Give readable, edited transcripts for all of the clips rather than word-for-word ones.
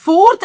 4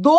2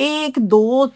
1, 2,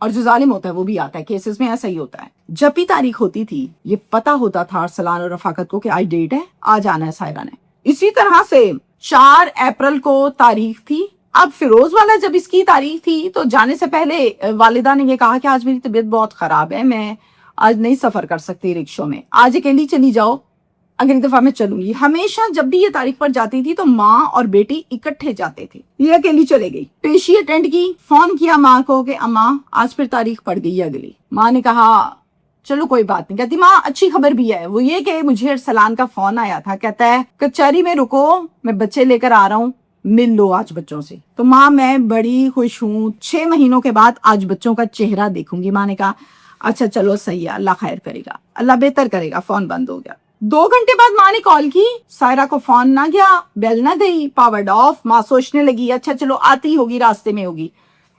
اور جو ظالم ہوتا ہے وہ بھی آتا ہے. کیسز میں ایسا ہی ہوتا ہے. جب بھی تاریخ ہوتی تھی یہ پتا ہوتا تھا ارسلان اور رفاقت کو کہ آج ڈیٹ ہے, آج آنا ہے سائرہ نے. اسی طرح سے 4 اپریل کو تاریخ تھی. اب فیروز والا جب اس کی تاریخ تھی تو جانے سے پہلے والدہ نے یہ کہا کہ آج میری طبیعت بہت خراب ہے, میں آج نہیں سفر کر سکتی رکشوں میں, آج اکیلی چلی جاؤ, اگلی دفعہ میں چلوں گی. ہمیشہ جب بھی یہ تاریخ پر جاتی تھی تو ماں اور بیٹی اکٹھے جاتے تھے. یہ اکیلی چلے گئی. پیشی اٹینڈ کی, فون کیا ماں کو کہ اماں آج پھر تاریخ پڑ گئی ہے اگلی. ماں نے کہا چلو کوئی بات نہیں. کہتی ماں اچھی خبر بھی ہے, وہ یہ کہ مجھے ارسلان کا فون آیا تھا, کہتا ہے کچہری میں رکو, میں بچے لے کر آ رہا ہوں, مل لو آج بچوں سے. تو ماں میں بڑی خوش ہوں, 6 مہینوں کے بعد آج بچوں کا چہرہ دیکھوں گی. ماں نے کہا اچھا چلو صحیح ہے, اللہ خیر کرے گا, اللہ بہتر کرے گا. فون بند ہو گیا. 2 گھنٹے بعد ماں نے کال کی, سائرہ کو فون نہ گیا, بیل نہ گئی, پاورڈ آف. ماں سوچنے لگی اچھا چلو آتی ہوگی, راستے میں ہوگی.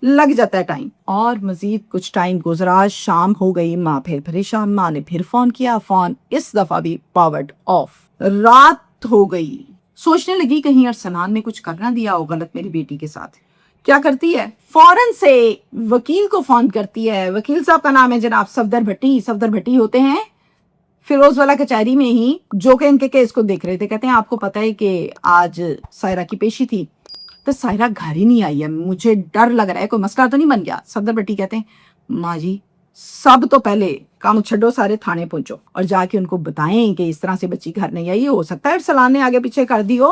لگ جاتا ہے ٹائم, اور مزید کچھ ٹائم گزرا, شام ہو گئی, ماں پھر پریشان. ماں نے پھر فون کیا, فون اس دفعہ بھی پاورڈ آف. رات ہو گئی, سوچنے لگی کہیں ارسلان نے کچھ کرنا دیا ہو غلط میری بیٹی کے ساتھ. کیا کرتی ہے, فوراً سے وکیل کو فون کرتی ہے. وکیل صاحب کا نام ہے جناب صفدر بھٹی. صفدر بھٹی ہوتے ہیں فیروز والا کچہری میں ہی, جو کہ ان کے کیس کو دیکھ رہے تھے. کہتے ہیں آپ کو پتا ہے کہ آج سائرہ کی پیشی تھی, تو سائرہ گھر ہی نہیں آئی ہے, مجھے ڈر لگ رہا ہے کوئی مسئلہ تو نہیں بن گیا. صفدر بھٹی کہتے ہیں ماں جی سب تو پہلے کام چھڈو, سارے تھانے پہنچو اور جا کے ان کو بتائیں کہ اس طرح سے بچی گھر نہیں آئی, ہو سکتا ہے ارسلان نے آگے پیچھے کر دی ہو,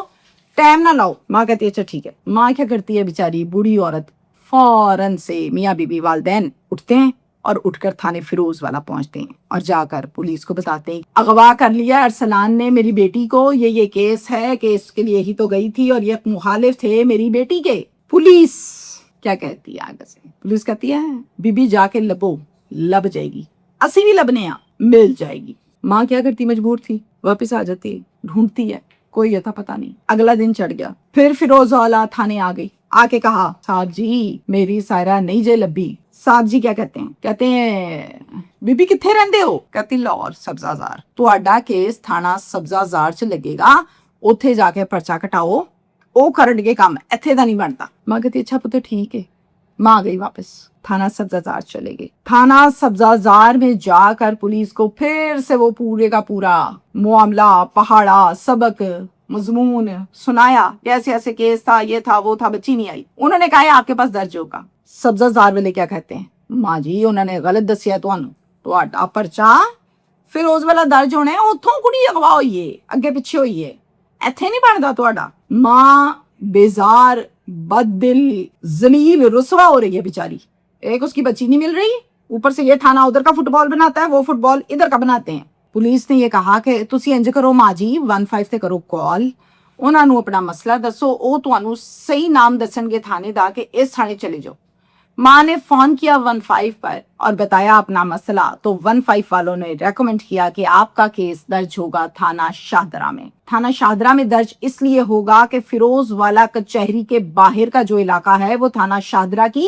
ٹائم نہ لاؤ. ماں کہتی ہے اچھا ٹھیک ہے. ماں کیا کرتی ہے بیچاری بوڑھی عورت, فوراً سے میاں بی بی والدین اٹھتے ہیں اور اٹھ کر تھانے فیروز والا پہنچتے ہیں اور جا کر پولیس کو بتاتے ہیں اغوا کر لیا ارسلان نے میری بیٹی کو, یہ کیس ہے کہ اس کے لیے ہی تو گئی تھی اور یہ مخالف تھے میری بیٹی کے. پولیس کیا کہتی ہے آگے سے, پولیس کہتی ہے بی بی جا کے لبو, لب جائے گی, اسی بھی لبنے آ مل جائے گی. ماں کیا کرتی, مجبور تھی, واپس آ جاتی, ڈھونڈتی ہے, کوئی ایسا پتا نہیں. اگلا دن چڑھ گیا, پھر فیروز والا تھانے آ گئی, آ کے کہا صاحب جی میری سائرہ نہیں جے لبی. صاحب جی کیا کہتے ہیں, کہتے ہیں بی بی کتھے رہندے ہو, کہتی لاہور سبزہ زار. تو اڈا کیس تھانہ سبزہ زار چ لگے گا, اوتھے جا کے پرچہ کٹاؤ, او کرن کے کام ایتھے دا نہیں بنتا. ماں کہتی اچھا پتر ٹھیک ہے. ماں گئی واپس, تھانہ سبزہ زار چلے گئے. تھانہ سبزہ زار میں جا کر پولیس کو پھر سے وہ پورے کا پورا معاملہ, پہاڑا, سبق, مضمون سنایا. ایسے ایسے کیس تھا, یہ تھا, وہ تھا, بچی نہیں آئی. انہوں نے کہا آپ کے پاس درج ہوگا. سبزہ زار والے کیا کہتے ہیں, ماں جی انہوں نے غلط دسیا تو آٹا پرچا فیروز والا درج ہونا ہے, اتھوں کڑی اغوا ہوئی ہے, اگے پیچھے ہوئی ہے, ایتھے نہیں بنتا تو آڈا. ماں بیزار, بد دل, ذلیل, رسوا ہو رہی ہے بیچاری. ایک اس کی بچی نہیں مل رہی, اوپر سے یہ تھانہ ادھر کا فٹ بال بناتا ہے, وہ فٹ بال ادھر کا بناتے ہیں. پولیس نے یہ کہا کہ تسی انج کرو ماں جی 15 تے کرو کال, انہاں نو اپنا مسئلہ دسو, او تانوں صحیح نام دسن گے تھانے دا کہ اس تھانے چلے جاؤ. ماں نے فون کیا 15 پر اور بتایا اپنا مسئلہ, تو 15 والوں نے ریکمنڈ کیا کہ آپ کا کیس درج ہوگا تھانہ شاہدرہ میں. تھانہ شاہدرہ میں درج اس لیے ہوگا کہ فیروز والا کچہری کے باہر کا جو علاقہ ہے وہ تھانہ شاہدرہ کی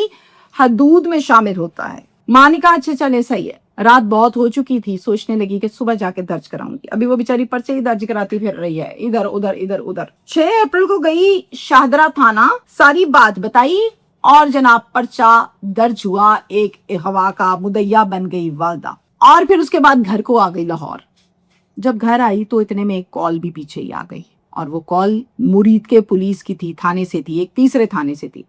حدود میں شامل ہوتا ہے. ماں نے کہا اچھا چلے صحیح ہے. رات بہت ہو چکی تھی, سوچنے لگی کہ صبح جا کے درج کراؤں گی. ابھی وہ بیچاری پرچے ہی درج کراتی پھر رہی ہے, ادھر ادھر ادھر ادھر. 6 اپریل کو گئی شاہدرہ تھانہ, ساری بات بتائی اور جناب پرچہ درج ہوا. ایک اغوا کا مدعیہ بن گئی والدہ, اور پھر اس کے بعد گھر کو آ گئی لاہور. جب گھر آئی تو اتنے میں ایک کال بھی پیچھے ہی آ گئی, اور وہ کال مرید کے پولیس کی تھی, تھانے سے تھی, ایک تیسرے تھانے سے تھی.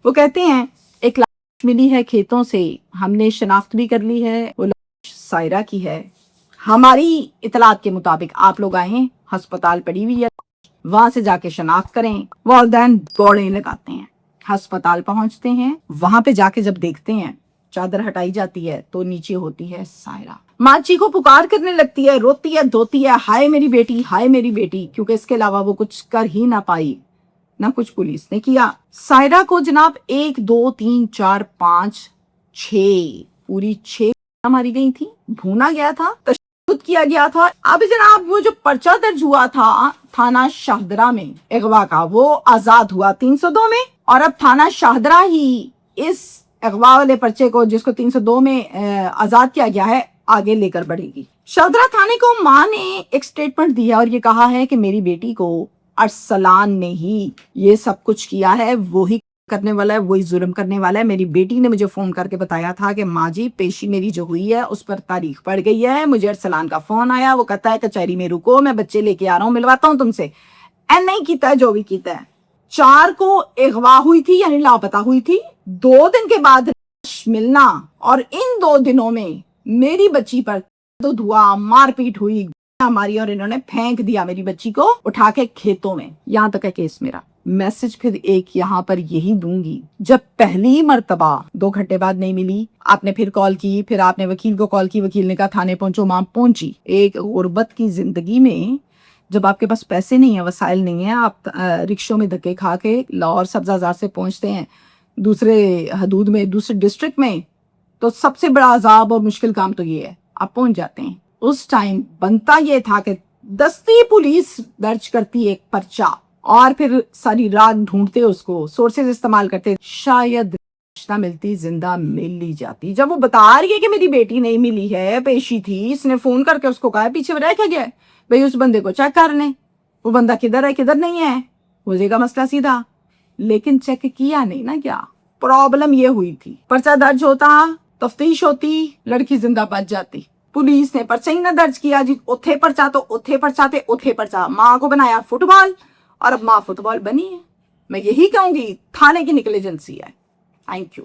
وہ کہتے ہیں ایک لاش ملی ہے کھیتوں سے, ہم نے شناخت بھی کر لی ہے, وہ لاش سائرہ کی ہے. ہماری اطلاعات کے مطابق آپ لوگ آئے ہیں, ہسپتال پڑی ہوئی ہے, وہاں سے جا کے شناخت کریں. والدین دوڑیں لگاتے ہیں, ہسپتال پہنچتے ہیں. وہاں پہ جا کے جب دیکھتے ہیں چادر ہٹائی جاتی ہے تو نیچے ہوتی ہے سائرہ. ماچی کو پکار کرنے لگتی ہے, روتی ہے, دھوتی ہے, ہائے میری بیٹی, ہائے میری بیٹی, کیونکہ اس کے علاوہ وہ کچھ کر ہی نہ پائی, نہ کچھ پولیس نے کیا. سائرہ کو جناب 1 2 3 4 5 6 پوری 6 ماری گئی تھی, بھونا گیا تھا, تشدد کیا گیا تھا. اب جناب وہ جو پرچہ درج ہوا تھا تھانہ شاہدرہ میں اغوا کا, وہ آزاد ہوا 302 میں, اور اب تھانہ شاہدرہ ہی اس اغوا والے پرچے کو, جس کو 302 میں آزاد کیا گیا ہے, آگے لے کر بڑھے گی. شاہدرہ تھانے کو ماں نے ایک سٹیٹمنٹ دیا اور یہ کہا ہے کہ میری بیٹی کو ارسلان نے ہی یہ سب کچھ کیا ہے, وہی کرنے والا ہے وہی ظلم کرنے والا ہے. میری بیٹی نے مجھے فون کر کے بتایا تھا کہ ماں جی پیشی میری جو ہوئی ہے اس پر تاریخ پڑ گئی ہے. مجھے ارسلان کا فون آیا, وہ کہتا ہے کچہری میں رکو, میں بچے لے کے آ رہا ہوں, ملواتا ہوں تم سے. نہیں کیتا ہے جو بھی کیتا ہے. 4 کو اغوا ہوئی تھی یعنی لاپتہ ہوئی تھی. 2 دن کے بعد ملنا, اور ان 2 دنوں میں میری بچی پر تو دھوا مار پیٹ ہوئی ہماری, اور انہوں نے پھینک دیا میری بچی کو اٹھا کے کھیتوں میں. یہاں تک ہے کیس میرا. میسج پھر ایک یہاں پر یہی دوں گی, جب پہلی مرتبہ 2 گھنٹے بعد نہیں ملی, آپ نے پھر کال کی, پھر آپ نے وکیل کو کال کی, وکیل نے کہا تھانے پہنچو, ماں پہنچی. ایک غربت کی زندگی میں جب آپ کے پاس پیسے نہیں ہیں, وسائل نہیں ہیں, آپ رکشوں میں دھکے کھا کے لاہور سبز بازار سے پہنچتے ہیں دوسرے حدود میں, دوسرے ڈسٹرکٹ میں, تو سب سے بڑا عذاب اور مشکل کام تو یہ ہے, آپ پہنچ جاتے ہیں. اس ٹائم بنتا یہ تھا کہ دستی پولیس درج کرتی ایک پرچہ, اور پھر ساری رات ڈھونڈتے اس کو, سورسز استعمال کرتے, شاید نہ ملتی, زندہ مل لی جاتی. جب وہ بتا رہی ہے کہ میری بیٹی نہیں ملی ہے, پیشی تھی, اس نے فون کر کے اس کو کہا پیچھے رہ کے گیا, بھئی اس بندے کو چیک کر لیں, وہ بندہ کدھر ہے کدھر نہیں ہے, ہو جائے گا مسئلہ سیدھا. لیکن چیک کیا نہیں نا. کیا پرابلم یہ ہوئی تھی, پرچہ درج ہوتا, تفتیش ہوتی, لڑکی زندہ بچ جاتی. پولیس نے پرچہ ہی نہ درج کیا جی, اوتھے پرچہ تو اوتھے پرچہ تے اوتھے پرچہ, ماں کو بنایا فٹ بال, اور اب ماں فٹ بال بنی ہے. میں یہی کہوں گی تھانے کی نیگلیجنسی ہے. Thank you.